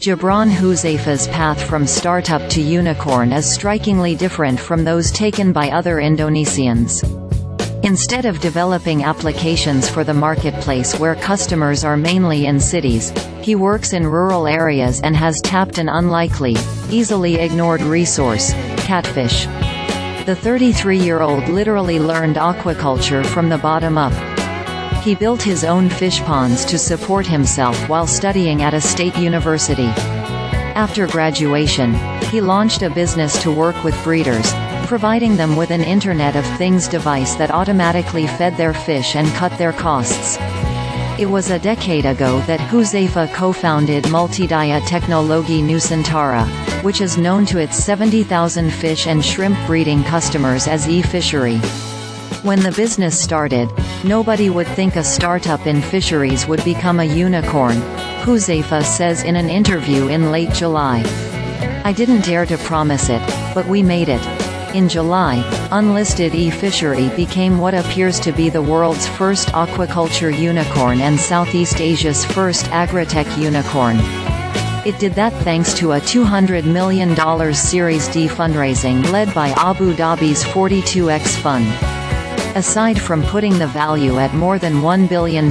Gibran Huzaifah's path from startup to unicorn is strikingly different from those taken by other Indonesians. Instead of developing applications for the marketplace where customers are mainly in cities, he works in rural areas and has tapped an unlikely, easily ignored resource: catfish. The 33-year-old literally learned aquaculture from the bottom up. He built his own fish ponds to support himself while studying at a state university. After graduation, he launched a business to work with breeders, providing them with an Internet of Things device that automatically fed their fish and cut their costs. It was a decade ago that Huzaifah co-founded Multidaya Teknologi Nusantara, which is known to its 70,000 fish and shrimp breeding customers as eFishery. When the business started, nobody would think a startup in fisheries would become a unicorn, Huzaifah says in an interview in late July. "I didn't dare to promise it, but we made it." In July, unlisted eFishery became what appears to be the world's first aquaculture unicorn and Southeast Asia's first agritech unicorn. It did that thanks to a $200 million Series D fundraising led by Abu Dhabi's 42X fund. Aside from putting the value at more than $1 billion,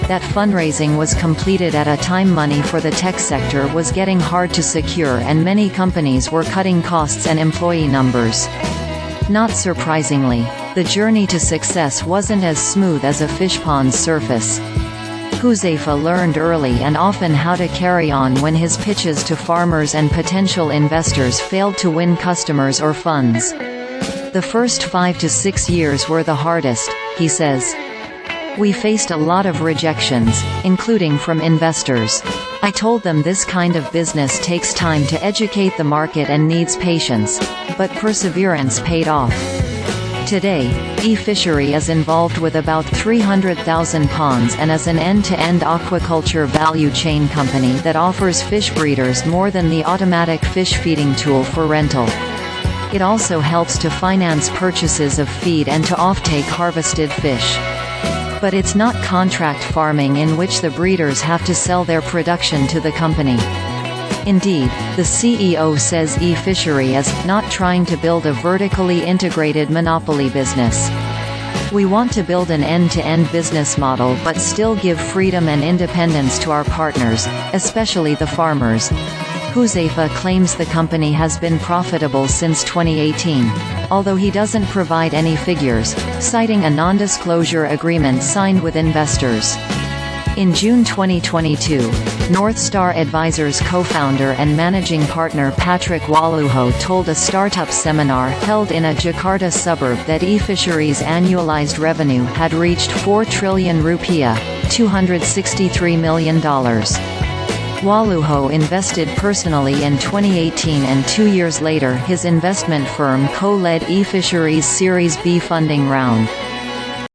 that fundraising was completed at a time money for the tech sector was getting hard to secure and many companies were cutting costs and employee numbers. Not surprisingly, the journey to success wasn't as smooth as a fishpond's surface. Huzaifah learned early and often how to carry on when his pitches to farmers and potential investors failed to win customers or funds. "The first 5 to 6 years were the hardest," he says. "We faced a lot of rejections, including from investors. I told them this kind of business takes time to educate the market and needs patience, but perseverance paid off." Today, eFishery is involved with about 300,000 ponds and is an end-to-end aquaculture value chain company that offers fish breeders more than the automatic fish feeding tool for rental. It also helps to finance purchases of feed and to offtake harvested fish. But it's not contract farming in which the breeders have to sell their production to the company. Indeed, the CEO says eFishery is not trying to build a vertically integrated monopoly business. "We want to build an end-to-end business model but still give freedom and independence to our partners, especially the farmers." Huzaifah claims the company has been profitable since 2018, although he doesn't provide any figures, citing a non-disclosure agreement signed with investors. In June 2022, Northstar Advisors co-founder and managing partner Patrick Walujo told a startup seminar held in a Jakarta suburb that eFishery's annualized revenue had reached 4 trillion rupiah, $263 million. Walujo invested personally in 2018 and 2 years later his investment firm co-led eFishery's Series B funding round.